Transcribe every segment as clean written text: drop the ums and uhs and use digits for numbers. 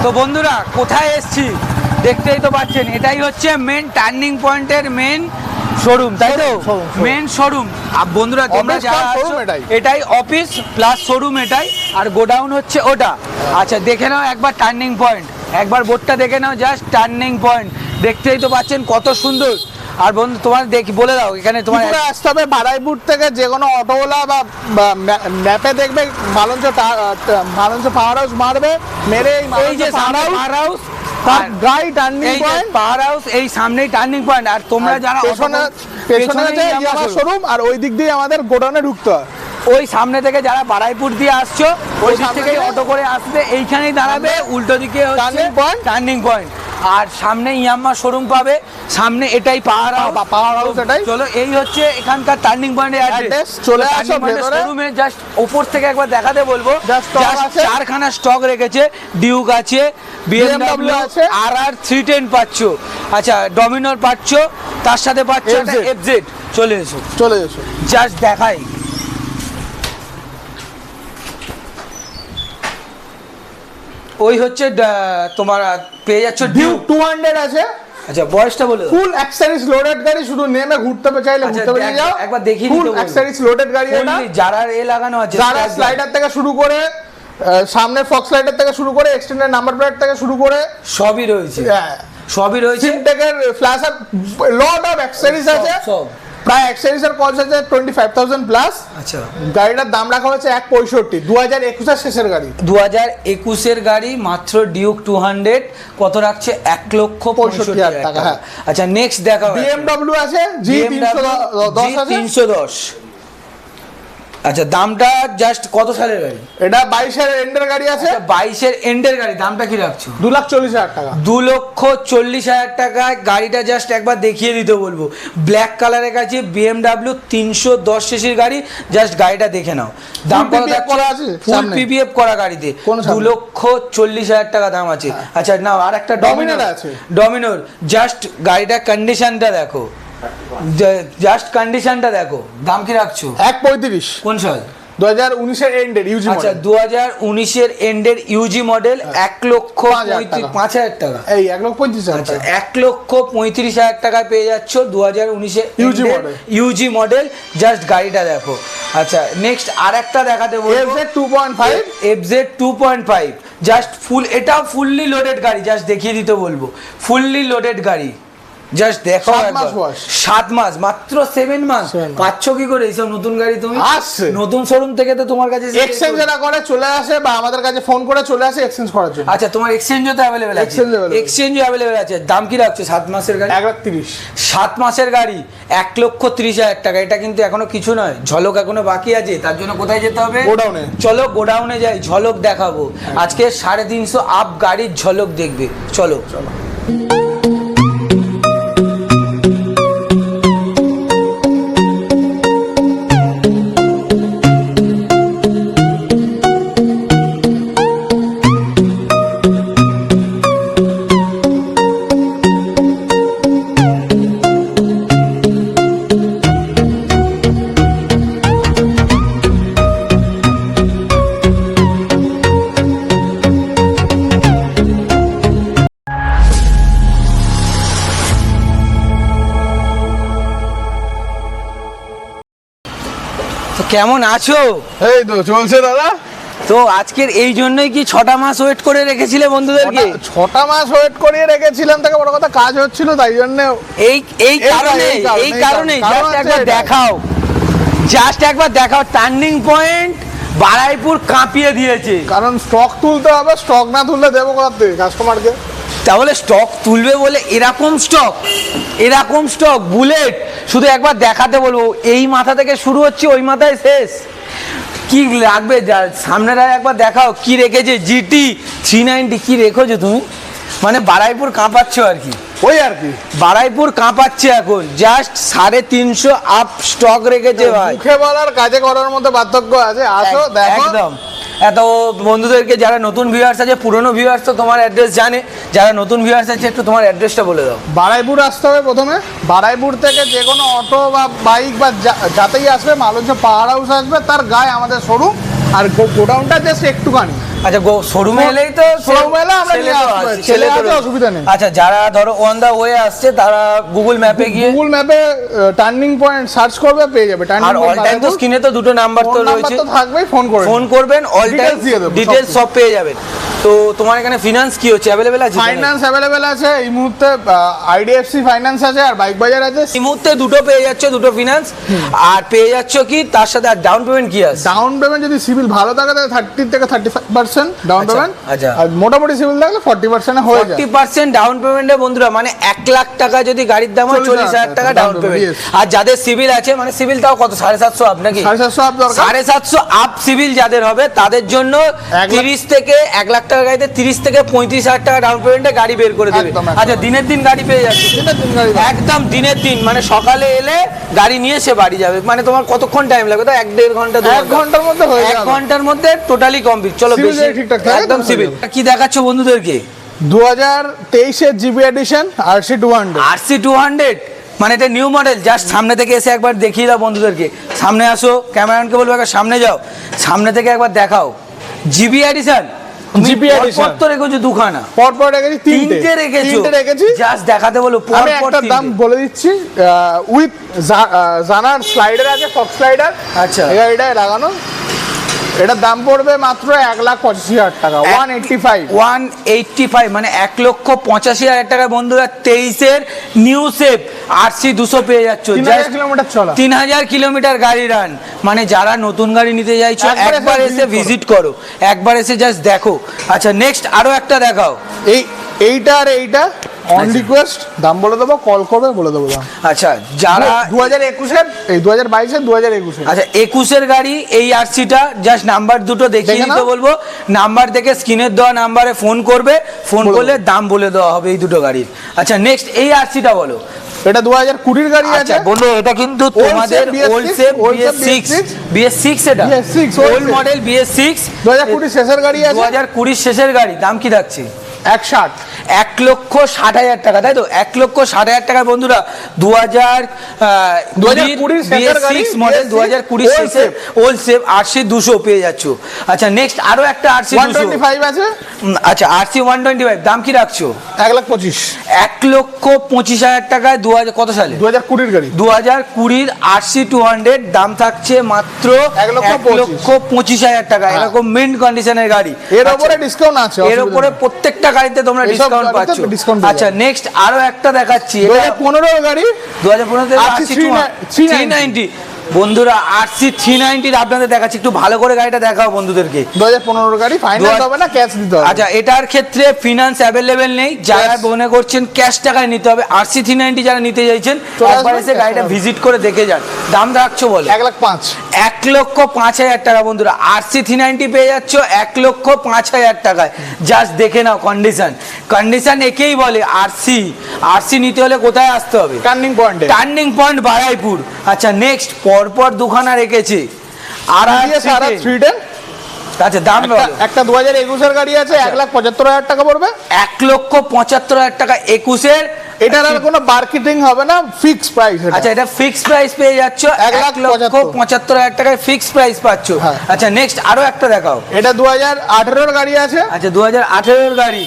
তো বন্ধুরা কোথায় এসছি দেখতেই তো পাচ্ছেন, এটাই হচ্ছে মেন টার্নিং পয়েন্টের মেন শোরুম, তাই তো? Main showroom. আর বন্ধুরা তোমরা যারা আছো, এটাই অফিস প্লাস শোরুম এটাই, আর গোডাউন হচ্ছে ওটা। আচ্ছা দেখে নাও একবার টার্নিং পয়েন্ট, একবার বোর্ডটা দেখে নাও, জাস্ট টার্নিং পয়েন্ট। দেখতেই তো পাচ্ছেন কত সুন্দর। আর বন্ধু তোমার দেখি বলে দাও, এখানে তোমার আসতে হবে বারাইপুর থেকে, যে কোনো অটোওয়ালা বা ম্যাপে দেখবে মালঞ্চ পাওয়ার হাউস মারবে, মেরে এই যে পাওয়ার হাউস তার গাই টার্নিং পয়েন্ট, পাওয়ার হাউস এই সামনেই টার্নিং পয়েন্ট। আর তোমরা যারা পেছনে আছে ইয়ামাহা শোরুম, আর ওই দিক দিয়ে আমাদের গোডাউনে ঢুকতে হয়। ওই সামনে থেকে যারা বারাইপুর দিয়ে আসছো, ওই দিক থেকে অটো করে আসবে, এইখানেই দাঁড়াবে, উল্টো দিকে হচ্ছে টার্নিং পয়েন্ট। আর সামনে ইয়ামাহা শোরুম পাবে, সামনে এটাই পাওয়ার হাউস এটাই। চলো এই হচ্ছে এখানকার টার্নিং পয়েন্টের অ্যাড্রেস। চলে আসো ভেতরে। শোরুমে জাস্ট উপর থেকে একবার দেখাতে বলবো, চারখানা স্টক রেখেছে। ডিউক আছে, বিএমডব্লিউ আছে, আর 310 পাচ্ছ। আচ্ছা ডমিনোর পাচ্ছ, তার সাথে পাচ্ছ এফজেড। চলে এসো জাস্ট দেখাই। ওই হচ্ছে তোমার পেয়ে যাচ্ছ ডিউক 200 আছে। আচ্ছা বয়সটা বলে দাও। ফুল অ্যাক্সেসরিজ লোডেড গাড়ি, শুধু নেমে ঘুরতে চাইলে ঘুরতে পেরে যাও, একবার দেখিয়ে দিতে ফুল অ্যাক্সেসরিজ লোডেড গাড়ি এটা। যারা এ লাগানো আছে, যারা স্লাইডার থেকে শুরু করে সামনে ফক্স লাইটার থেকে শুরু করে এক্সটেন্ডেড নাম্বার প্লেট থেকে শুরু করে সবই রয়েছে। সবই রয়েছে, সিনটেকের ফ্ল্যাশার, লট অফ অ্যাক্সেসরিজ আছে। সব প্রায় অ্যাক্সেসরিজের কস্ট আছে 25,000 প্লাস। আচ্ছা গাড়িটার দাম রাখা হচ্ছে 1.65, 2021 এর শেষের গাড়ি, 2021 এর গাড়ি, মাত্র ডিউক 200। কত রাখছে? 1,65,000 টাকা। হ্যাঁ আচ্ছা নেক্সট দেখা বিএমডব্লিউ আছে G310। আচ্ছা দামটা জাস্ট কত সালের গাড়ি? এটা 22 এর এন্ডের গাড়ি আছে। 22 এর এন্ডের গাড়ি, দামটা কি রাখছো? 2,40,000 টাকা। 2,40,000 টাকায় গাড়িটা জাস্ট একবার দেখিয়ে দিতে বলবো। ব্ল্যাক কালারের কাছে বিএমডব্লিউ 310 সিসির গাড়ি, জাস্ট গাড়িটা দেখে নাও। দাম করা আছে, ফুল পিপিএফ করা গাড়িতে 2,40,000 টাকা দাম আছে। আচ্ছা নাও আর একটা ডমিনোর আছে, ডমিনোর। জাস্ট গাড়িটা কন্ডিশনটা দেখো, জাস্ট কন্ডিশনটা দেখো। দাম কি রাখছো? 1.35। কোন সাল? 2019 এর এন্ডের ইউজি মডেল। আচ্ছা 2019 এর এন্ডের ইউজি মডেল, 1,35,000 টাকা। এই 1,35,000। আচ্ছা 1,35,000 টাকায় পেয়ে যাচ্ছ 2019 এর ইউজি মডেল। জাস্ট গাড়িটা দেখো। আচ্ছা নেক্সট আরেকটা দেখাতে বলবো, FZ 2.5। FZ 2.5 জাস্ট ফুল, এটাও ফুললি লোডেড গাড়ি, জাস্ট দেখিয়ে দিতে বলবো। ফুললি লোডেড গাড়ি, জাস্ট দেখো। 7 মাস মাত্র, 7 মাস পাচ্ছ কি করে এইসব নতুন গাড়ি? তুমি নতুন শোরুম থেকে তো তোমার কাছে এক্সচেঞ্জ যারা করে চলে আসে, বা আমাদের কাছে ফোন করে চলে আসে এক্সচেঞ্জ করার জন্য। আচ্ছা তোমার এক্সচেঞ্জও তো অ্যাভেলেবেল আছে? এক্সচেঞ্জও অ্যাভেলেবেল আছে। দাম কি রাখছো 7 মাসের গাড়ি? 1,30,000। 7 মাসের গাড়ি 1,30,000 টাকা। এটা কিন্তু এখনো কিছু নয়, ঝলক এখনো বাকি আছে। তার জন্য কোথায় যেতে হবে? গোডাউনে। চলো গোডাউনে যাই, ঝলক দেখাবো। আজকে 350 আপ গাড়ির ঝলক দেখবে। চলো। কেমন আছো? এই তো চলছে দাদা। তো আজকের এই জন্যই কি 6টা মাস ওয়েট করে রেখেছিলে বন্ধুদেরকে? 6টা মাস ওয়েট করিয়ে রেখেছিলাম, থেকে বড় কথা কাজ হচ্ছিল, তাই জন্য এই কারণে জাস্ট একবার দেখাও, জাস্ট একবার দেখাও। টার্নিং পয়েন্ট বারাইপুর কাঁপিয়ে দিয়েছে। কারণ স্টক তুলতে হবে, স্টক না তুললে দেবো কোথা থেকে কাস্টমারকে? তাহলে স্টক তুলবে বলে এরকম স্টক বুলেট শুধু একবার দেখাতে বলবো। এই মাথা থেকে শুরু হচ্ছে, ওই মাথায় শেষ। কি লাগবে সামনেটা একবার দেখাও। কি রেখেছে? GT 390 কি রেখেছো তুমি? মানে বারাইপুর কাঁপাচ্ছ আর কি, ওই আর কি বারাইপুর কাঁপাচ্ছে এখন। জাস্ট 350 আপ স্টক রেখেছে ভাই। মুখে বলার কাজে করার মধ্যে পার্থক্য আছে। আসো দেখো। একদম। এত বন্ধুদেরকে যারা নতুন ভিউয়ার্স আছে, পুরনো ভিউয়ার্স তো তোমার অ্যাড্রেস জানে, যারা নতুন ভিউয়ার্স আছে একটু তোমার অ্যাড্রেসটা বলে দাও। বারাইপুর আসতে হবে প্রথমে। বারাইপুর থেকে যে কোনো অটো বা বাইক বা যাতেই আসবে, মালঞ্চ পাওয়ার হাউস আসবে, তার গায়ে আমাদের শোরুম। আর গোডাউনটা জাস্ট একটুখানি। আচ্ছা শোরুমে এলেই তো শোরুমে এলে আমরা নিয়ে আসতে পারি, ছেলে আছে, অসুবিধা নেই। আচ্ছা যারা ধরো অন দা ওয়ে আসছে তারা গুগল ম্যাপে গিয়ে গুগল ম্যাপে টার্নিং পয়েন্ট সার্চ করবে, পেয়ে যাবে। আর অল টাইম তো স্ক্রিনে তো দুটো নাম্বার তো রয়েছে, তো থাকবেই, ফোন করবেন, অল টাইম ডিটেইলস সব পেয়ে যাবেন। তো তোমার এখানে ফিনান্স কি হচ্ছে, অ্যাভেলেবেল আছে? ফাইন্যান্স অ্যাভেলেবেল আছে এই মুহূর্তে, আইডিএফসি ফাইন্যান্স আছে আর বাইক বাজার আছে। এই মুহূর্তে দুটো পেয়ে যাচ্ছে, দুটো ফিনান্স। আর পেয়ে যাচ্ছ কি তার সাথে আর ডাউন পেমেন্ট কি আছে? ডাউন পেমেন্ট যদি সিভিল ভালো থাকে তাহলে 30 থেকে 35% ডাউন পেমেন্ট। আচ্ছা আর মোটামুটি সিভিল থাকলে 40% এ হয়ে যায়। 40% ডাউন পেমেন্টে বন্ধুরা, মানে 1 লাখ টাকা যদি গাড়ির দাম হয় 40,000 টাকা ডাউন পেমেন্ট। আর যাদের সিভিল আছে, মানে সিভিল তাও কত 750 আপ নাকি? 750 আপ দরকার। 750 আপ সিভিল যাদের হবে তাদের জন্য 30 থেকে 1 লাখ টাকা গাড়িতে 30 থেকে 35,000 টাকা ডাউন পেমেন্টে গাড়ি বের করে দেবে। আচ্ছা দিনের দিন গাড়ি পেয়ে যাচ্ছে, একদম দিনের দিন, মানে সকালে এলে গাড়ি নিয়ে সে বাড়ি যাবে। মানে তোমার কতক্ষণ টাইম লাগবে? তো 1-1.5 ঘন্টা, 1 ঘন্টার মধ্যে হয়ে যাবে। 1 ঘন্টার মধ্যে টোটালি কমপ্লিট। চলো বেশি একদম সিভিল। কি দেখাচ্ছ বন্ধুদেরকে? 2023 এর জিবি এডিশন RC200। RC200 মানে এটা নিউ মডেল। জাস্ট সামনে থেকে এসে একবার দেখিয়ে দাও বন্ধুদেরকে। সামনে আসো, ক্যামেরাম্যানকে বলবো একবার সামনে যাও, সামনে থেকে একবার দেখাও। জিবি এডিশন, জিবি এডিশন পর রেখেছো দুখানা, পর রেখেছি, তিনটে রেখেছি। জাস্ট দেখাতে বলো। আমি একটা দাম বলে দিচ্ছি, উইথ জানার স্লাইডার আছে, ফক্স স্লাইডার। আচ্ছা এই গাড়িটায় লাগানো, এটার দাম পড়বে মাত্র 1,85,000 টাকা। 185 মানে 1,85,000 টাকা বন্ধুরা। 23 এর নিউ শেপ RC200 পেয়ে যাচ্ছ। 3000 কিলোমিটার চলা, 3000 কিলোমিটার গাড়ি রান। মানে যারা নতুন গাড়ি নিতে চাইছো একবার এসে ভিজিট করো, একবার এসে জাস্ট দেখো। আচ্ছা নেক্সট আরো একটা দেখাও। এইটা আর এইটা অন রিকোয়েস্ট দাম বলে দেবো, কল করবে বলে দেবো দাম। আচ্ছা যারা 2021 এর, এই 2022 এর 2021 এর। আচ্ছা 21 এর গাড়ি এই RC-টা জাস্ট নাম্বার দুটো দেখিয়ে দিতে বলবো। নাম্বার দেখে স্ক্রিনের দেওয়া নাম্বারে ফোন করবে, ফোন করলে দাম বলে দেওয়া হবে এই দুটো গাড়ির। আচ্ছা নেক্সট এই RC-টা বলো। এটা 2020 এর গাড়ি আছে বন্ধু, এটা কিন্তু তোমাদের ওল্ড শেপ BS6 এটা ওল্ড মডেল BS6 2020 শেষের গাড়ি আছে। 2020 শেষের গাড়ি। দাম কি থাকছে? 1,60,000 টাকা, তাই তো? 1,60,000 টাকা বন্ধুরা। 2020 BS6 মডেল 2020 শেষের ওল্ড শেপ RC200 পেয়ে যাচ্ছ। আচ্ছা নেক্সট আরো একটা RC200 125 আছে। আচ্ছা RC125 দাম কি রাখছো? 1,25,000 1,25,000 টাকায় 2000 কত সালে? 2020 গাড়ি। 2020 RC200 দাম থাকছে মাত্র 1,25,000 টাকা। এরকম মিন্ট কন্ডিশনের গাড়ি, এর উপরে ডিসকাউন্ট আছে, এর উপরে প্রত্যেকটা গাড়িতে তোমরা ডিসকাউন্ট পাচ্ছ। আচ্ছা নেক্সট আরো একটা দেখাচ্ছি। 2015 গাড়ি, 2015 RC390 বন্ধুরা। RC390 আপনাদের দেখাচ্ছি, একটু ভালো করে গাড়িটা দেখাও বন্ধুদেরকে। 2015 গাড়ি, ফাইন্যান্স হবে না, ক্যাশ দিতে হবে। আচ্ছা এটার ক্ষেত্রে ফিনান্স অ্যাভেলেবেল নেই, যারা মনে করছেন ক্যাশ টাকায় নিতে হবে। RC390 যারা নিতে চাইছেন একবার এসে গাড়িটা ভিজিট করে দেখে যান। দাম রাখছো বলে 1,05,000 1,05,000 টাকা বন্ধুরা। RC390 পেয়ে যাচ্ছ 1,05,000 টাকায়। জাস্ট দেখে নাও কন্ডিশন একেই বলে RC নিতে হলে কোথায় আসতে হবে? Turning point Baruipur. আচ্ছা নেক্সট পরপর দুখানা রেখেছে আর আচ্ছা দাম একটা 2021 এর গাড়ি আছে, 1,75,000 টাকা পড়বে। 1,75,000 টাকা 21 এর। এটার আর কোনো মার্কেটিং হবে না, ফিক্স প্রাইস। আচ্ছা এটা ফিক্স প্রাইস পেয়ে যাচ্ছ, 1,75,000 টাকায় ফিক্স প্রাইস পাচ্ছ। আচ্ছা নেক্সট আরো একটা দেখাও। এটা 2018 এর গাড়ি আছে। আচ্ছা 2018 এর গাড়ি,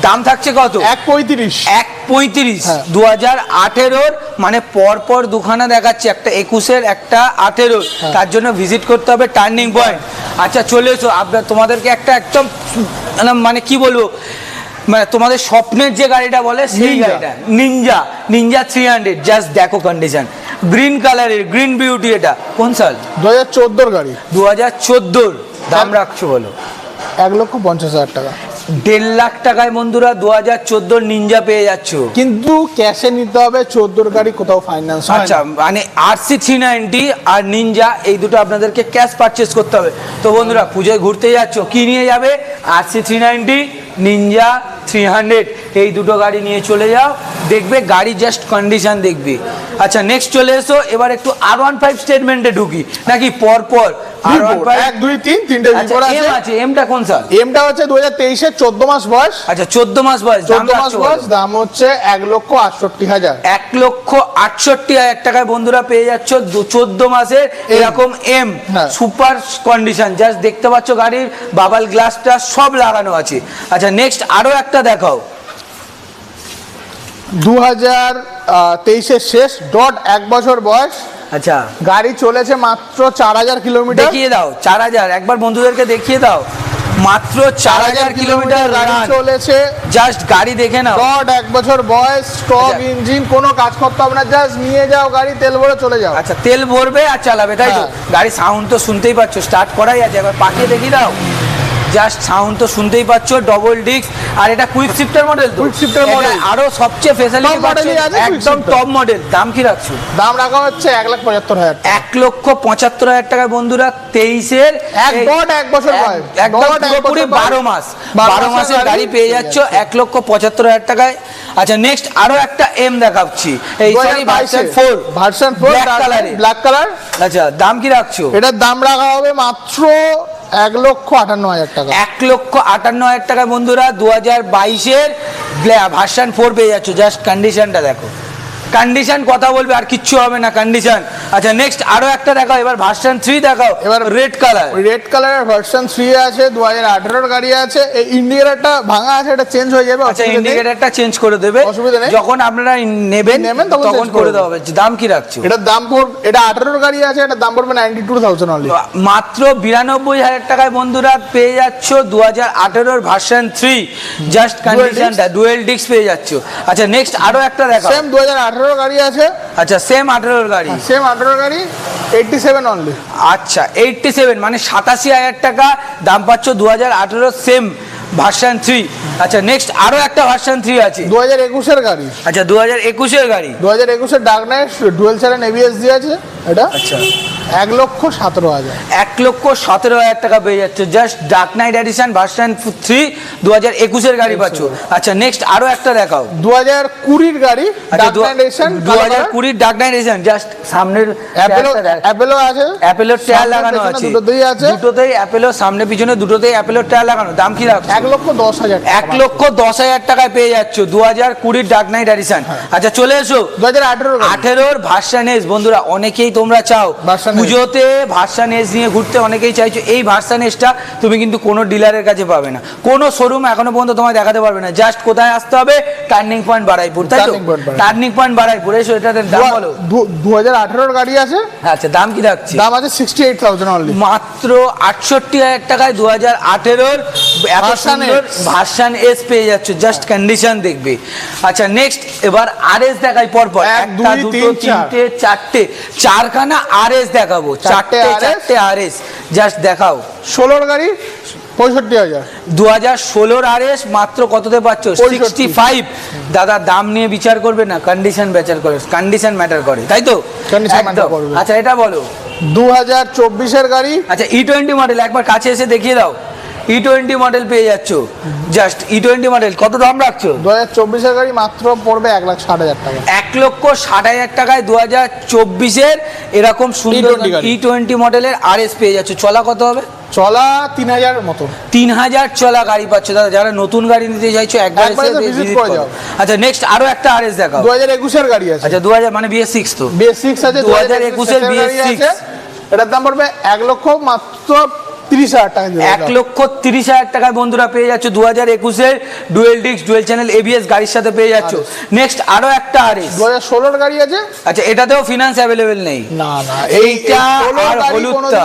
দাম থাকছে কত? 1,35,000 2018 মানে পরপর দুখানা দেখাচ্ছি, একটা 21 এর একটা 18। তার জন্য ভিজিট করতে হবে টার্নিং পয়েন্ট। আচ্ছা চলে এসো, তোমাদেরকে একটা একদম মানে কি বলবো, মানে তোমাদের স্বপ্নের যে গাড়িটা বলে সেই গাড়িটা, নিনজা 300। জাস্ট দেখো কন্ডিশন, গ্রিন কালারের, গ্রিন বিউটি। এটা কোন সাল? 2014 গাড়ি। 2014 দাম রাখছো বলো? 1,50,000 টাকা। 1.5 লাখ টাকায় বন্ধুরা 2014 নিনজা পেয়ে যাচ্ছ, কিন্তু ক্যাশে নিতে হবে। 14 গাড়ি কোথাও ফাইন্যান্স হয় না। আচ্ছা মানে RC390 আর নিনজা এই দুটো আপনাদেরকে ক্যাশ পারচেস করতে হবে। তো বন্ধুরা পুজোয় ঘুরতে যাচ্ছ, কি নিয়ে যাবে? RC390, নিনজা 300 এই দুটো গাড়ি নিয়ে চলে যাও। দেখবে গাড়ি জাস্ট কন্ডিশন দেখবে। আচ্ছা নেক্সট চলে এসো, এবার একটু R15 স্টেটমেন্টে ঢুকি নাকি পর পর? V4 1 2 3 তিনটে V4 আছে। এমটা কোন সাল? এমটা হচ্ছে 2023 এর 14 মাস বয়স। আচ্ছা 14 মাস বয়স। 14 মাস বয়স, দাম হচ্ছে 1,68,000। 1,68,000 টাকায় বন্ধুরা পেয়ে যাচ্ছ 14 মাসের এরকম এম সুপার কন্ডিশন। জাস্ট দেখতে পাচ্ছ গাড়ির বাবাল গ্লাসটা সব লাগানো আছে। আচ্ছা নেক্সট আরো একটা দেখাও। 2023 এর শেষ, ডট 1 বছর বয়স। আচ্ছা গাড়ি চলেছে মাত্র 4000 কিলোমিটার। দেখিয়ে দাও 4000, একবার বন্ধুদেরকে দেখিয়ে দাও। মাত্র 4000 কিলোমিটার গাড়ি চলেছে। জাস্ট গাড়ি দেখে নাও। ডট 1 বছর বয়স, স্টক ইঞ্জিন, কোনো কাজ করতে হবে না, জাস্ট নিয়ে যাও গাড়ি, তেল ভরে চলে যাও। আচ্ছা তেল ভরবে আর চালাবে, তাই তো? গাড়ি সাউন্ড তো শুনতেই পাচ্ছ, স্টার্ট করাই আছে, একবার পাঠিয়ে দেখিয়ে দাও। জাস্ট সাউন্ড তো শুনতেই পাচ্ছ, ডবল ডিস্ক, আর এটা কুইক শিফটার মডেল তো। কুইক শিফটার মডেল, আরো সবচেয়ে ফ্যাসিলিটি পাচ্ছে, একদম টপ মডেল। দাম কি রাখছো? দাম রাখা হচ্ছে 1,75,000। 1,75,000 টাকায় বন্ধুরা 23 এর 1 বছর বয়স, একদম পুরোপুরি 12 মাস, 12 মাসের গাড়ি পেয়ে যাচ্ছ 1,75,000 টাকায়। আচ্ছা নেক্সট আরো একটা এম দেখাচ্ছি, এই সরি ভার্সন 4 ব্ল্যাক কালার। আচ্ছা দাম কি রাখছো? এটার দাম রাখা হবে মাত্র 1,58,000 টাকা। 1,58,000 টাকা বন্ধুরা 2022 এর ভার্সন 4 পেয়ে যাচ্ছ। জাস্ট কন্ডিশনটা দেখো, কন্ডিশন কথা বলবে আর কিচ্ছু হবে না, কন্ডিশন। আচ্ছা নেক্সট আরো একটা দেখাও, এবার ভার্সন 3 দেখাও। এবার রেড কালারের ভার্সন 3 আছে, 2018 এর গাড়ি আছে। এই ইন্ডিকেটরটা ভাঙা আছে, এটা চেঞ্জ হয়ে যাবে। আচ্ছা ইন্ডিকেটরটা চেঞ্জ করে দেবে, অসুবিধা নেই। যখন আপনারা নেবেন তখন করে দেওয়া হবে। দাম কি রাখছো? এটার দাম এটা 18 এর গাড়ি আছে, এটার দাম পড়বে 92,000 অনলি। মাত্র 92,000 টাকায় বন্ধুরা পেয়ে যাচ্ছ 2018 এর ভার্সন 3। জাস্ট কন্ডিশনটা ডুয়েল ডিস্ক পেয়ে যাচ্ছ। আচ্ছা নেক্সট আরো একটা দেখাও। সেম 2018 গাড়ি আছে। আচ্ছা সেম 18 এর গাড়ি, সেম 18 গাড়ি, 87 অনলি। আচ্ছা 87 মানে 87,000 টাকা দাম পাচ্ছ 2018 সেম ভার্সন 3। আচ্ছা নেক্সট আরো একটা ভার্সন 3 আছে, 2021 এর গাড়ি। আচ্ছা 2021 এর গাড়ি, 2021 এর dark knight dual channel ABS দিয়ে আছে এটা। আচ্ছা 1,17,000। 1,17,000 টাকা পেয়ে যাচ্ছে just dark knight edition version 3 2021 এর গাড়ি পাচ্ছ। আচ্ছা নেক্সট আরো একটা দেখাও, 2020 এর গাড়ি dark knight edition. 2020 dark knight edition. Just সামনের অ্যাপেলো আছে, অ্যাপেলোর টায়ার লাগানো আছে, দুটোতেই আছে, দুটোতেই অ্যাপেলো, সামনে পিছনে দুটোতেই অ্যাপেলোর টায়ার লাগানো। দাম কি রাখছো? 1,10,000। 1,10,000 টাকায় পেয়ে যাচ্ছ 2020 ডার্ক নাইট এডিশন। আচ্ছা চলে এসো 2018 ভার্সন এস। বন্ধুরা অনেকেই তোমরা চাও পুজোতে ভার্সন এস নিয়ে ঘুরতে, অনেকেই চাইছো। এই ভার্সন এসটা তুমি কিন্তু কোনো ডিলারের কাছে পাবে না, কোনো শোরুম এখনো পর্যন্ত তোমায় দেখাতে পারবে না। জাস্ট কোথায় আসতে হবে? টার্নিং পয়েন্ট বারাইপুর, তাই তো? টার্নিং পয়েন্ট বারাইপুর এসো। এটাতে দাম বলো। 2018 গাড়ি আছে। আচ্ছা দাম কি রাখছি? দাম আছে 68,000 অনলি। মাত্র 68,000 টাকায় 2018 ভার্সন এস পেয়ে যাচ্ছ। জাস্ট কন্ডিশন দেখবে। আচ্ছা নেক্সট এবার আরএস দেখাই পরপর, 1 2 3 4 চারটে, চারখানা আরএস দেখাবো। চারটে আরএস জাস্ট দেখাও। 16 গাড়ি 65,000। 2016 আরএস মাত্র কততে পাচ্ছ? 65। দাদা দাম নিয়ে বিচার করবে না, কন্ডিশন বিচার করে, কন্ডিশন ম্যাটার করে, তাই তো? আচ্ছা এটা বলো। 2024 এর গাড়ি। আচ্ছা E20 মডেল, একবার কাছে এসে দেখিয়ে দাও। E20 মডেল পেয়ে যাচ্ছ। জাস্ট E20 মডেল কত দাম রাখছো? 2024 এর গাড়ি মাত্র পড়বে 1,60,000 টাকা। 1,60,000 টাকায় 2024 এর এরকম সুন্দর E20 মডেলের আরএস পেয়ে যাচ্ছ। চলা কত হবে? চলা 3,000 এর মতো। 3,000 চলা গাড়ি পাচ্ছ দাদা। যারা নতুন গাড়ি নিতে চাইছো একবার এসে ভিজিট করে যাও। আচ্ছা নেক্সট আরো একটা আরএস দেখাও। 2021 এর গাড়ি আছে। আচ্ছা 2000 মানে BS6 তো? BS6 আছে, 2021 এর BS6। এটার দাম পড়বে 1 লক্ষ মাত্র 30,000 টাকা। 1,30,000 টাকায় বন্ধুরা পেয়ে যাচ্ছ 2021 এর dual disc dual channel ABS গাড়ির সাথে পেয়ে যাচ্ছ। নেক্সট আরো একটা আরএস 2016 এর গাড়ি আছে। আচ্ছা এটাতেও ফিনান্স अवेलेबल নেই? না না, এইটা আর হলুদটা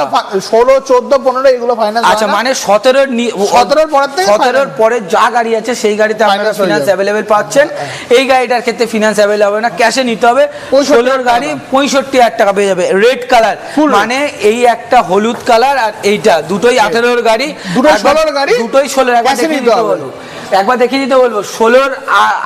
16 14 15 এগুলো ফাইনান্স। আচ্ছা মানে 17 এর পর থেকে 17 এর পরে যা গাড়ি আছে সেই গাড়িতে আপনারা ফিনান্স अवेलेबल পাচ্ছেন। এই গাড়িটার ক্ষেত্রে ফিনান্স अवेलेबल হবে না, ক্যাশে নিতে হবে। 16 এর গাড়ি 65,000 টাকা পেয়ে যাবে। রেড কালার মানে এই একটা হলুদ কালার, আর এইটা দুটোই 18 এর গাড়ি, দুটো 16 এর গাড়ি, দুটোই 16 একবার দেখিয়ে দিতে বলবো। একবার দেখিয়ে দিতে বলবো 16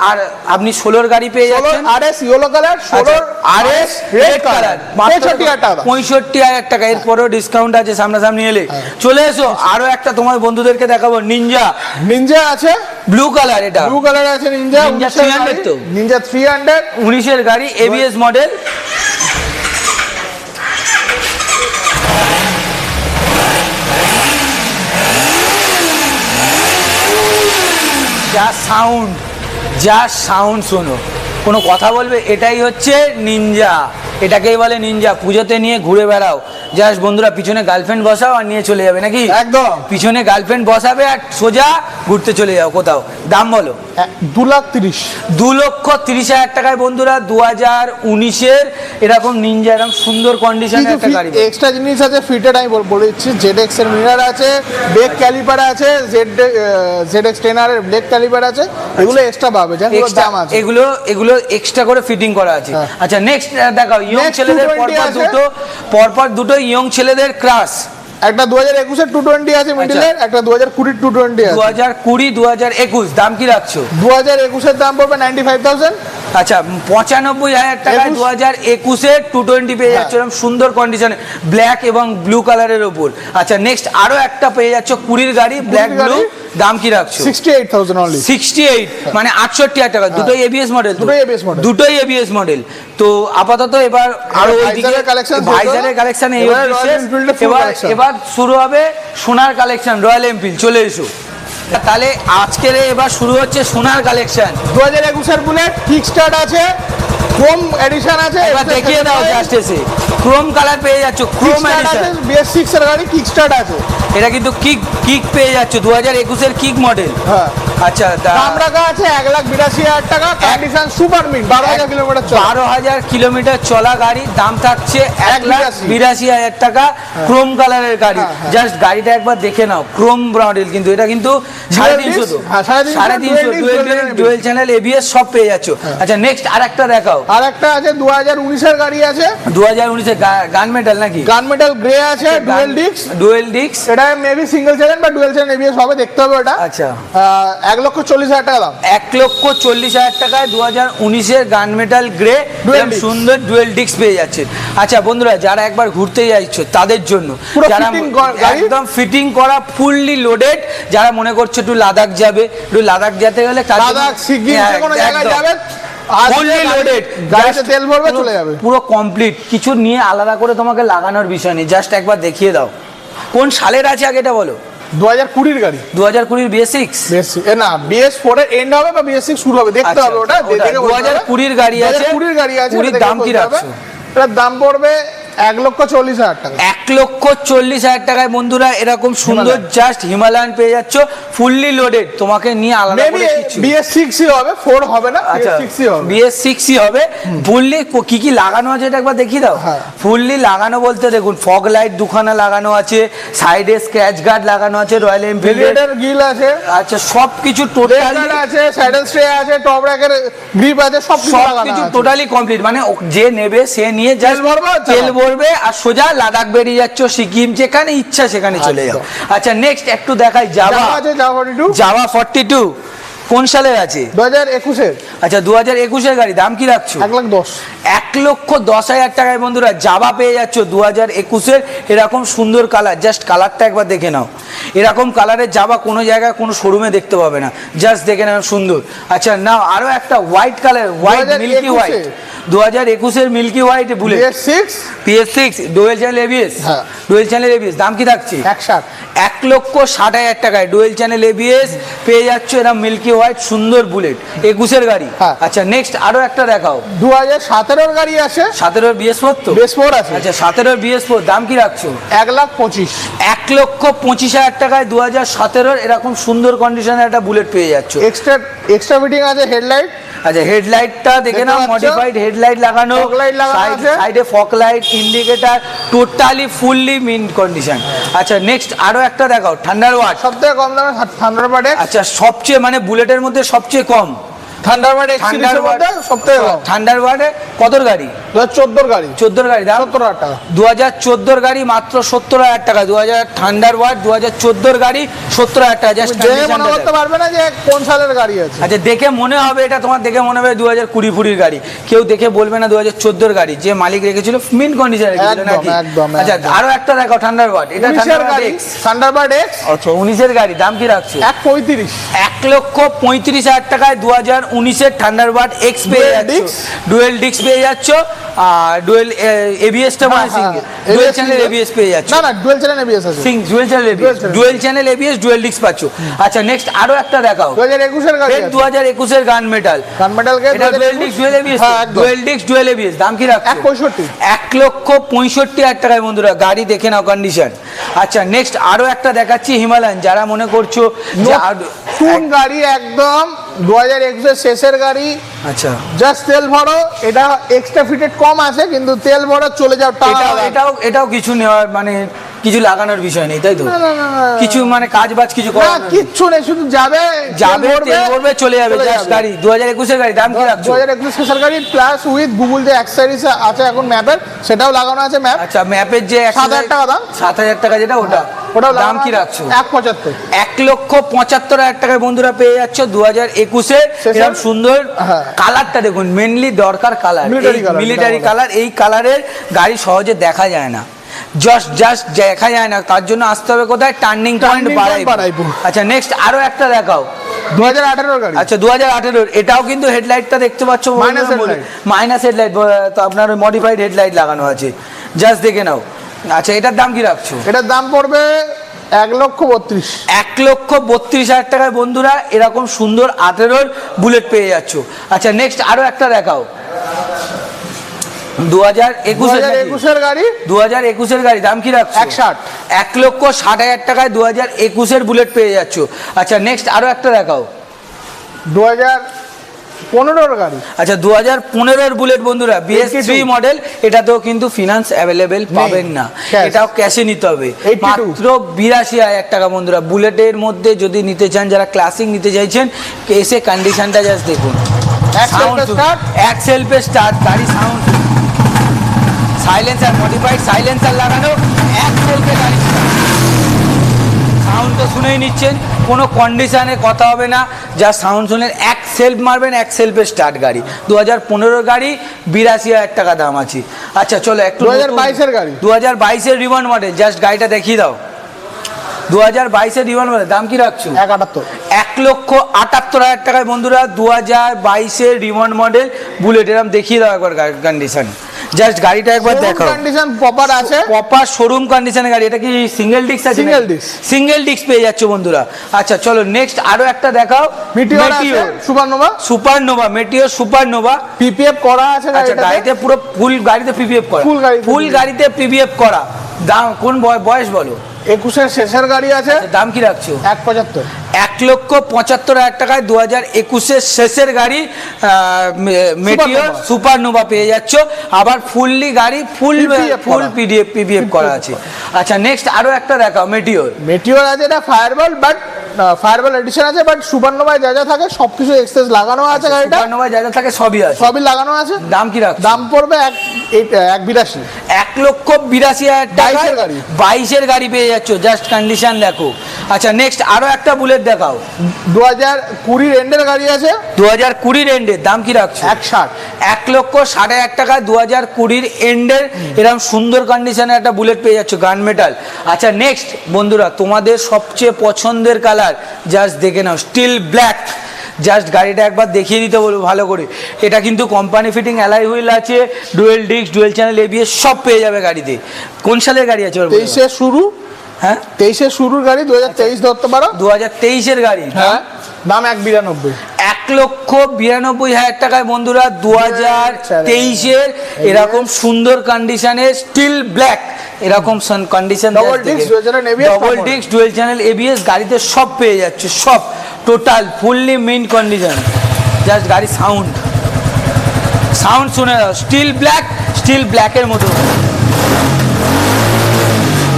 আর আপনি 16 গাড়ি পেয়ে যাচ্ছেন। RS yellow colour, 16 RS red colour 65,000 টাকা। 65,000 টাকা। এরপরও ডিসকাউন্ট আছে সামনাসামনি এলে। চলে এসো আরো একটা তোমার বন্ধুদেরকে দেখাবো। নিনজা আছে ব্লু কালার, এটা ব্লু কালার আছে নিনজা। Ninja 300 তো? নিনজা 300 19-এর গাড়ি, এবিএস মডেল। যা সাউন্ড শোনো, কোনো কথা বলবে, এটাই হচ্ছে নিনজা, এটাকেই বলে নিনজা। পুজোতে নিয়ে ঘুরে বেড়াও, জাস্ট বন্ধুরা পিছনে গার্লফ্রেন্ড বসাও আর নিয়ে চলে যাবে নাকি? একদম। পিছনে গার্লফ্রেন্ড বসাবে আর সোজা ঘুরতে চলে যাও কোথাও। দাম বলো? 2,30,000। 2,30,000 টাকায় বন্ধুরা 2019-এর এরকম নিনজা, এরকম সুন্দর কন্ডিশনের একটা গাড়ি। এক্সট্রা জিনিস আছে ফিটেড, আমি বলে দিচ্ছি। ZX এর মিরর আছে, ব্রেক ক্যালিপার আছে, ZX 10R এর ব্রেক ক্যালিপার আছে, এগুলো এক্সট্রা পাবে, যেগুলো দাম আছে। এগুলো এক্সট্রা করে ফিটিং করা আছে। আচ্ছা নেক্সট দেখাও, ইয়ং ছেলেদের পরপর দুটো ইয়ং ছেলেদের ক্রাশ। একটা 2021-এর 220 আছে মিডলের, একটা 2020-এর 220 আছে। 2020, 2021 দাম কি রাখছো? 2021-এর দাম পড়বে 95,000। আচ্ছা 95,000 টাকায় 2021-এর 220 পেয়ে যাচ্ছ এরকম সুন্দর কন্ডিশনে, ব্ল্যাক এবং ব্লু কালারের ওপর। আচ্ছা নেক্সট আরো একটা পেয়ে যাচ্ছ 20-র গাড়ি, ব্ল্যাক ব্লু, দাম কি রাখছো? 68,000 অনলি। 68 মানে 68,000 টাকা। দুটোই এবিএস মডেল, দুটোই এবিএস মডেল। তো আপাতত এবার আরো ওইদিকে ভাইজারের কালেকশন এই এবার শুরু হবে সোনার কালেকশন, রয়্যাল এনফিল্ড। চলে এসো তাহলে, আজকের এবার শুরু হচ্ছে সোনার কালেকশন। 2021-এর বুলেট কিক স্টার্ট আছে, ক্রোম এডিশন আছে। এবার দেখিয়ে দাও জাস্ট এসে, ক্রোম কালার পেয়ে যাচ্ছ, ক্রোম এডিশন। BS6 এর গাড়ি কিক স্টার্ট আছে, এটা কিন্তু কিক পেয়ে যাচ্ছ 2021-এর কিক মডেল। হ্যাঁ আচ্ছা দাম রাখা আছে 1,82,000 টাকা, কন্ডিশন সুপার মিন্ট, 12,000 কিলোমিটার চলা। 12,000 কিলোমিটার চলা গাড়ি, দাম থাকছে 1,82,000 টাকা, ক্রোম কালারের গাড়ি। জাস্ট গাড়িটা একবার দেখে নাও, ক্রোম মডেল, কিন্তু এটা কিন্তু 350 তো, 350 ডুয়েল চ্যানেল এবিএস সব পেয়ে যাচ্ছ। আচ্ছা নেক্সট আরেকটা দেখাও। আরেকটা আছে 2019-এর গাড়ি আছে, 2019-এর গান মেটাল নাকি? গান মেটাল গ্রে আছে, ডুয়েল ডিস্ক। এটা মেবি সিঙ্গেল চ্যানেল বা ডুয়েল চ্যানেল এবিএস হবে, দেখতে হবে ওটা। আচ্ছা 1,40,000 টাকা দাম। 1,40,000 টাকায় 2019-এর গান মেটাল গ্রে সুন্দর ডুয়েল ডিস্ক পেয়ে যাচ্ছে। আচ্ছা বন্ধুরা, যারা একবার ঘুরতে যাচ্ছ তাদের জন্য, যারা একদম ফিটিং করা ফুললি লোডেড, যারা মনে করছে একটু লাদাখ যাবে, একটু লাদাখ যেতে গেলে লাদাখ সিকিম যে কোনো জায়গায় যাবে, ফুললি লোডেড, গাড়িতে তেল ভরবে চলে যাবে, পুরো কমপ্লিট, কিছু নিয়ে আলাদা করে তোমাকে লাগানোর বিষয় নেই। জাস্ট একবার দেখিয়ে দাও কোন সালের আছে আগে এটা বলো। 2020-এর গাড়ি, 2020 BS6 না BS4 এর এন্ড হবে বা BS6 শুরু হবে, দেখতে হবে ওটা। 2020-এর গাড়ি আছে, 2020-এর গাড়ি আছে, পুরীর দাম কি রাখছো? এটার দাম পড়বে 1,40,000 টাকা। 1,40,000 টাকায় বন্ধুরা এরকম সুন্দর জাস্ট হিমালয়ান পেয়ে যাচ্ছ, ফুললি লোডেড, তোমাকে নিয়ে আলাদা করে কিছু। BS6 হবে, 4 হবে না, BS6 হবে। BS6 হবে। ফুললি কি কি লাগানো আছে এটা একবার দেখিয়ে দাও। ফুললি লাগানো বলতে দেখুন, ফগ লাইট দুখানা লাগানো আছে, সাইডে স্ক্র্যাচ গার্ড লাগানো আছে, রয়্যাল এনফিল্ডের গ্রিল আছে। আচ্ছা সবকিছু টোটালি আছে, স্যাডেল স্ট্রে আছে, টপ র্যাকের গ্রিপ আছে, সবকিছু টোটালি কমপ্লিট। মানে যে নেবে সে নিয়ে জাস্ট তেল ভরবে আর সোজা লাদাখ বেরিয়ে যাচ্ছ, সিকিম, যেখানে ইচ্ছা সেখানে চলে যাও। আচ্ছা নেক্সট একটু দেখাই জাভা আছে, জাভা 42 কোন সালের আছে? 2021-এর। আচ্ছা 2021-এর গাড়ি, দাম কি রাখছো? 1,10,000। 1,10,000 টাকায় বন্ধুরা জাভা পেয়ে যাচ্ছ 2021-এর এরকম সুন্দর কালার। জাস্ট কালারটা একবার দেখে নাও, এরকম কালারের জাভা কোনো জায়গায় কোনো শোরুমে দেখতে পাবে না, জাস্ট দেখে নাও সুন্দর। আচ্ছা নাও আরো একটা white colour, white milky white, 2021-এর milky white bullet PS6 dual channel ABS, dual channel ABS, দাম কি থাকছে? 1,60,000 টাকায় ডুয়েল চ্যানেল এবিএস পেয়ে যাচ্ছ এরা মিল্কি হোয়াইট সুন্দর বুলেট, 21-এর গাড়ি। আচ্ছা নেক্সট আরো একটা দেখাও। 2017-এর গাড়ি আছে, 17-এর BS4 তো? BS4 আছে। আচ্ছা 17-এর BS4, দাম কি রাখছো? 1,25,000। 1,25,000 টাকায় 2017-এর এরকম সুন্দর কন্ডিশনের একটা বুলেট পেয়ে যাচ্ছ। এক্সট্রা ফিটিং আছে, হেডলাইট। আচ্ছা হেডলাইটটা দেখে নাও, মডিফাইড হেডলাইট লাগানো, সাইডে fog light, indicator, totally fully mint condition. আচ্ছা নেক্সট আরো একটা দেখাও, থান্ডারবার্ড। সবথেকে কম দামে থান্ডারবার্ড। আচ্ছা সবচেয়ে মানে বুলেটের মধ্যে সবচেয়ে কম থান্ডারবার্ড, সবথেকে কম। থান্ডারবার্ডে কতর গাড়ি? 2014 গাড়ি, 14 গাড়ি দাম 70,000 টাকা। 2014 গাড়ি মাত্র 70,000 টাকা। 2000 থান্ডারবার্ড 2014 গাড়ি 70,000 টাকা। জাস্ট দেখে মনে করতে পারবে না যে কোন সালের গাড়ি আছে। আচ্ছা, দেখে মনে হবে, এটা তোমার দেখে মনে হবে 2020 ফুড়ির গাড়ি, কেউ দেখে বলবে না 2014 গাড়ি। যে মালিক রেখেছিল মিন কন্ডিশনে রেখেছিল নাকি? আচ্ছা, আরো একটা দেখো থান্ডারবার্ড, এটা থান্ডারবার্ড এক্স। আচ্ছা, 19 গাড়ি, দাম কি রাখছো? 1.35, 1,35,000 টাকায় 2019 থান্ডারবার্ড এক্স পেয়ে যাচ্ছ, ডুয়েল ডিস্ক পেয়ে যাচ্ছ, আর ডুয়েল এবিএস টা মানে সিঙ্গেল, ডুয়েল চ্যানেল এবিএস পেয়ে যাচ্ছ। না ডুয়েল চ্যানেল এবিএস আছে, dual channel ABS, dual channel ABS, dual disk পাচ্ছ। আচ্ছা, নেক্সট আরো একটা দেখাও, 2021 এর গাড়ি আছে, 2021 এর গান মেটাল, এটা dual disc dual ABS, dual disc dual ABS, দাম কি রাখছো? 1,65,000 টাকায় বন্ধুরা গাড়ি দেখে নাও কন্ডিশন। আচ্ছা, নেক্সট আরো একটা দেখাচ্ছি হিমালয়ান, যারা মনে করছো নতুন গাড়ি একদম 2021 এর শেষের গাড়ি। আচ্ছা, জাস্ট তেল ভরো, এটা এক্সট্রা ফিটেড কম আছে কিন্তু তেল ভরো চলে যাও, এটাও কিছু নেওয়ার মানে কিছু লাগানোর বিষয় নেই, তাই তো? কিছু মানে কাজ বাজ কিছু করার না, কিচ্ছু নেই, শুধু যাবে তেল ভরবে চলে যাবে। জাস্ট গাড়ি 2021 এর গাড়ি, দাম কি রাখছো? 2021 শেষের গাড়ি প্লাস উইথ গুগল যে অ্যাক্সেসরিজ আছে এখন ম্যাপের, সেটাও লাগানো আছে ম্যাপ। আচ্ছা, ম্যাপের যে 7,000 টাকা দাম, 7,000 টাকা যেটা, ওটাও দাম কি রাখছো? 1,75,000, 1,75,000 টাকায় বন্ধুরা পেয়ে যাচ্ছ 2021 এরকম সুন্দর কালারটা দেখুন, মেনলি দরকার কালার, মিলিটারি কালার। এই কালারের গাড়ি সহজে দেখা যায় না, জাস্ট দেখা যায় না, তার জন্য আসতে হবে কোথায়? Turning point Baraipur. আচ্ছা, নেক্সট আরো একটা দেখাও, 2018 গাড়ি। আচ্ছা, 2018, এটাও কিন্তু হেডলাইটটা দেখতে পাচ্ছ, মাইনাস হেডলাইট, তো আপনার মডিফাইড হেডলাইট লাগানো আছে, জাস্ট দেখে নাও। আচ্ছা, এটার দাম কি রাখছো? এটার দাম পড়বে 1,32,000, 1,32,000 টাকায় বন্ধুরা এরকম সুন্দর 18 বুলেট পেয়ে যাচ্ছ। আচ্ছা, নেক্সট আরো একটা দেখাও, 2021 এর গাড়ি, 2021 এর গাড়ি, দাম কি রাখছো? 1,60,000 টাকায় 2021 এর বুলেট পেয়ে যাচ্ছ। আচ্ছা, নেক্সট আরো একটা দেখাও, 2015 গাড়ি। আচ্ছা, 2015 এর বুলেট বন্ধুরা, BS3 মডেল, এটাতেও কিন্তু ফিনান্স অ্যাভেলেবেল পাবেন না, এটাও ক্যাশে নিতে হবে। মাত্র 82,000 টাকা বন্ধুরা। বুলেটের মধ্যে যদি নিতে চান, যারা ক্লাসিক নিতে চাইছেন, এসে কন্ডিশনটা জাস্ট দেখুন, এক সেলফে স্টার্ট, গাড়ি সাউন্ড, সাইলেন্সার মডিফাইড সাইলেন্সার লাগানো, এক সেলফে গাড়ি, সাউন্ড তো শুনেই নিচ্ছেন, কোনো কন্ডিশনে কথা হবে না, যা সাউন্ড শুনলেন, এক সেলফ মারবেন, এক সেলফে স্টার্ট গাড়ি। 2015 গাড়ি, 82,000 টাকা দাম আছে। আচ্ছা, চলো একটু 2022 এর গাড়ি, 2022 এর রিবন মডেল, জাস্ট গাড়িটা দেখিয়ে দাও। 2022 এর রিবন মডেল, দাম কি রাখছো? 1,78,000 টাকায় বন্ধুরা 2022 এর রিবন মডেল বুলেট, এরকম দেখিয়ে দাও একবার কন্ডিশন, জাস্ট গাড়িটা একবার দেখো। কন্ডিশন প্রপার আছে, প্রপার শোরুম কন্ডিশনের গাড়ি। এটা কি সিঙ্গেল ডিস্ক আছে? সিঙ্গেল ডিস্ক পেয়ে যাচ্ছ বন্ধুরা। আচ্ছা, চলো নেক্সট আরো একটা দেখাও, Meteor supernova, Meteor supernova, PPF করা আছে। আচ্ছা, গাড়িতে পুরো ফুল গাড়িতে পিপিএফ করা, ফুল গাড়িতে পিপিএফ করা। দাম কোন বয়স বলো? 21 এর শেষের গাড়ি আছে, দাম কি রাখছো? 1,75,000, 1,75,000 টাকায় 2021 এর শেষের গাড়ি মেটিওর সুপারনোভা পেয়ে যাচ্ছ। আবার ফুললি গাড়ি ফুল পিপিএফ করা আছে। আচ্ছা, নেক্সট আরো একটা দেখাও, মেটিওর আছে, এটা ফায়ারবল, বাট ফায়ারবল এডিশন আছে, বাট সুপারনোভায় যা যা থাকে সবকিছু এক্সেস লাগানো আছে। গাড়িটা সুপারনোভায় যা যা থাকে সবই আছে, সবই লাগানো আছে। দাম কি রাখছো? দাম পড়বে 1,82,000, 1,82,000 টাকায় 22 এর গাড়ি পেয়ে যাচ্ছ, জাস্ট কন্ডিশন দেখো। আচ্ছা, নেক্সট আরো একটা বুলেট দেখাও, 2020 এন্ডের গাড়ি আছে, 2020 এন্ডের, দাম কি রাখছো? 1,60,000, 1,60,000 টাকায় 2020 এন্ডের এরকম সুন্দর কন্ডিশনে একটা বুলেট পেয়ে যাচ্ছ, গান মেটাল। আচ্ছা, নেক্সট বন্ধুরা তোমাদের সবচেয়ে পছন্দের কালার, জাস্ট দেখে নাও, স্টিল ব্ল্যাক, জাস্ট গাড়িটা একবার দেখিয়ে দিতে বলবো ভালো করে। এটা কিন্তু কোম্পানি ফিটিং অ্যালাই হুইল আছে, dual disk, dual channel ABS সব পেয়ে যাবে গাড়িতে। কোন সালের গাড়ি আছে? 23 শুরু, হ্যাঁ 23 শুরুর গাড়ি, 2023 ধরতে পারো, 2023 এর গাড়ি। হ্যাঁ, দাম 1,92,000, 1,92,000 টাকায় বন্ধুরা 2023 এর এরকম সুন্দর কন্ডিশনে স্টিল ব্ল্যাক, এরকম condition, double disc, dual channel ABS গাড়িতে সব পেয়ে যাচ্ছে, সব total fully main condition. Just গাড়ি সাউন্ড শুনে দাও, স্টিল ব্ল্যাকের মতো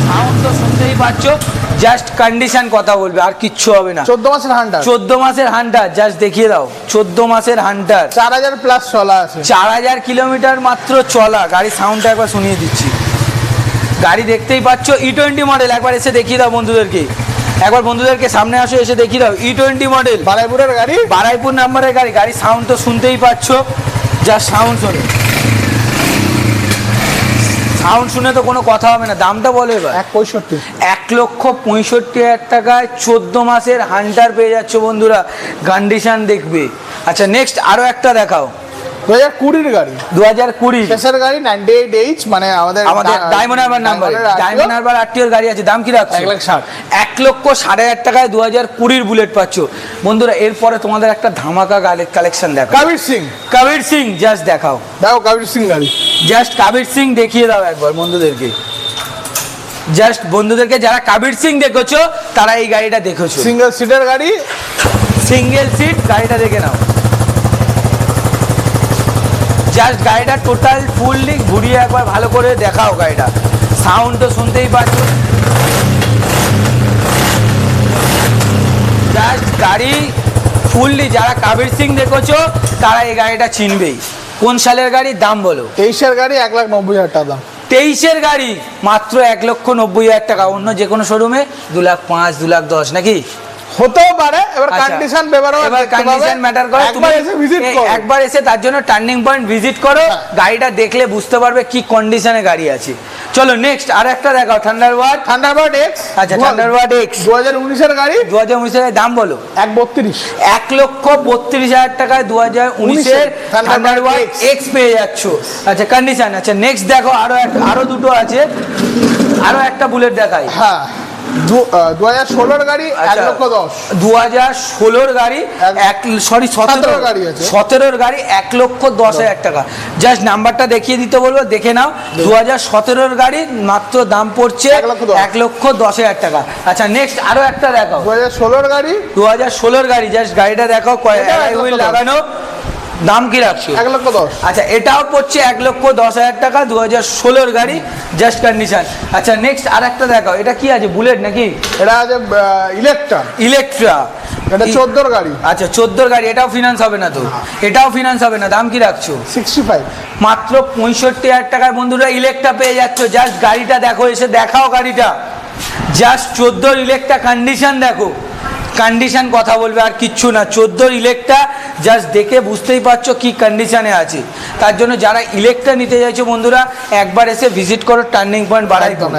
সাউন্ড তো শুনতেই পাচ্ছ, জাস্ট কন্ডিশন কথা বলবে, আর কিচ্ছু হবে না। 14 মাসের হান্টার, 14 মাসের হান্টার, জাস্ট দেখিয়ে দাও। 14 মাসের হান্টার, 4000 প্লাস চলা আছে, 4000 কিলোমিটার মাত্র চলা। গাড়ি সাউন্ডটা একবার শুনিয়ে দিচ্ছি। গাড়ি দেখতেই পাচ্ছ, E20 মডেল। একবার এসে দেখিয়ে দাও বন্ধুদেরকে, একবার বন্ধুদেরকে সামনে আসো, এসে দেখিয়ে দাও। E20 মডেল, বারাইপুরের গাড়ি, বারাইপুর নাম্বারের গাড়ি। গাড়ি সাউন্ড তো শুনতেই পাচ্ছ, যা সাউন্ড শোনো, সাউন্ড শুনে তো কোনো কথা হবে না। দামটা বলো এবার। 165, 1,65,000 টাকায় 14 মাসের হান্টার পেয়ে যাচ্ছ বন্ধুরা। কন্ডিশন দেখবে। আচ্ছা নেক্সট আরো একটা দেখাও। 2020 গাড়ি, 2020 শেষের গাড়ি, 98H, মানে আমাদের ডায়মন্ড হারবার নাম্বার, ডায়মন্ড হারবার আরটিওর গাড়ি আছে। দাম কি রাখছো? 1,60,000, 1,60,000 টাকায় 2020 বুলেট পাচ্ছ বন্ধুরা। এরপরে তোমাদের একটা ধামাকা কালেকশন দেখো। কবির সিং, কবির সিং জাস্ট দেখাও। দেখো কবির সিং গাড়ি, জাস্ট কবির সিং দেখিয়ে দাও একবার বন্ধুদেরকে। জাস্ট বন্ধুদেরকে যারা কবির সিং দেখেছো তারা এই গাড়িটা দেখেছো। সিঙ্গেল সিটের গাড়ি, সিঙ্গেল সিট, গাড়িটা দেখে নাও। জাস্ট গাড়িটা টোটাল ফুললি ঘুরিয়ে একবার ভালো করে দেখাও গাড়িটা। সাউন্ড তো শুনতেই পাচ্ছ। জাস্ট গাড়ি ফুললি যারা কবির সিং দেখেছো তারা এই গাড়িটা চিনবেই। কোন সালের গাড়ি? দাম বলো। 23-এর গাড়ি, 1,90,000 টাকা দাম। 23-এর গাড়ি মাত্র 1,90,000 টাকা। অন্য যে কোনো শোরুমে 2,05,000, 2,10,000 নাকি হতেও পারে। এবার কন্ডিশন ব্যাপারও, এবার কন্ডিশন ম্যাটার করে। তুমি এসে ভিজিট করো, একবার এসে তার জন্য টার্নিং পয়েন্ট ভিজিট করো, গাড়িটা দেখলে বুঝতে পারবে কি কন্ডিশনে গাড়ি আছে। চলো নেক্সট আর একটা দেখাও। Thunderbird, Thunderbird x. আচ্ছা থান্ডারবার্ড এক্স 2019-এর গাড়ি, 2019-এর দাম বলো। 1,32, 1,32,000 টাকায় 2019-এর থান্ডারবার্ড এক্স পেয়ে যাচ্ছ। আচ্ছা কন্ডিশন। আচ্ছা নেক্সট দেখো, আরো দুটো আছে। আরো একটা বুলেট দেখাই। হ্যাঁ 2016-এর গাড়ি, 1,10,000, 2016-এর গাড়ি, 17-এর গাড়ি আছে, 17-এর গাড়ি 1,10,000 টাকা। জাস্ট নাম্বারটা দেখিয়ে দিতে বলবো, দেখে নাও। 2017-এর গাড়ি মাত্র দাম পড়ছে 1,10,000 টাকা। আচ্ছা নেক্সট আরো একটা দেখাও। 2016-এর গাড়ি, 2016-এর গাড়ি, জাস্ট গাড়িটা দেখাও। হুইল লাগানো, দাম কি রাখছো? 1,10,000। আচ্ছা এটাও পড়ছে 1,10,000 টাকা, 2016-এর গাড়ি, জাস্ট কন্ডিশন। আচ্ছা নেক্সট আর একটা দেখাও। এটা কি আছে? বুলেট নাকি? এটা আছে ইলেকট্রা, এটা 14-এর গাড়ি। আচ্ছা 14-এর গাড়ি, এটাও ফিনান্স হবে না তো? এটাও ফিনান্স হবে না। দাম কি রাখছো? 65, মাত্র 65,000 টাকায় বন্ধুরা ইলেকট্রা পেয়ে যাচ্ছ। জাস্ট গাড়িটা দেখো, এসে দেখাও গাড়িটা। জাস্ট 14-এর ইলেকট্রা কন্ডিশন দেখো। কন্ডিশন কথা বলবে, আর কিচ্ছু না। 14-এর ইলেকট্রা জাস্ট দেখে বুঝতেই পারছো কি কন্ডিশনে আছে। তার জন্য যারা ইলেকট্রা নিতে চাইছো বন্ধুরা, একবার এসে ভিজিট করো টার্নিং পয়েন্ট বারাইপুর।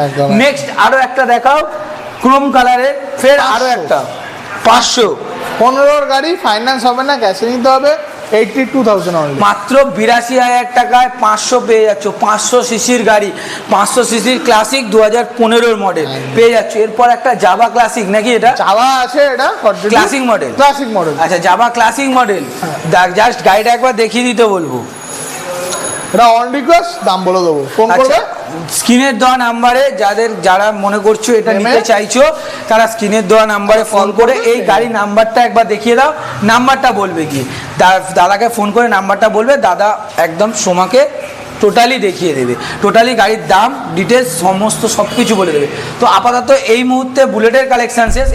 নেক্সট আরো একটা দেখাও, ক্রোম কালারের। ফের আরো একটা 500, 15-এর গাড়ি, ফাইন্যান্স হবে না, ক্যাশে নিতে হবে। 82,000 অনলি, মাত্র 82,000 টাকায় 500 পেয়ে যাচ্ছ। 500 সিসির গাড়ি, 500 সিসির ক্লাসিক, 2015-এর মডেল পেয়ে যাচ্ছ। এরপর একটা জাভা ক্লাসিক নাকি? এটা জাভা আছে, এটা ক্লাসিক মডেল, ক্লাসিক মডেল। আচ্ছা জাভা ক্লাসিক মডেল। জাস্ট গাড়িটা একবার দেখিয়ে দিতে বলবো। এটা অন রিকোয়েস্ট, দাম বলে দেবো, ফোন করবে। স্ক্রিনের দেওয়া নাম্বারে যারা মনে করছো এটা নিতে চাইছো, তারা স্ক্রিনের দেওয়া নাম্বারে ফোন করে এই গাড়ির নাম্বারটা একবার দেখিয়ে দাও। নাম্বারটা বলবে কি, দাদাকে ফোন করে নাম্বারটা বলবে, দাদা একদম সোমাকে টোটালি দেখিয়ে দেবে। টোটালি গাড়ির দাম, ডিটেলস সমস্ত সব কিছু বলে দেবে। তো আপাতত এই মুহূর্তে বুলেটের কালেকশন শেষ।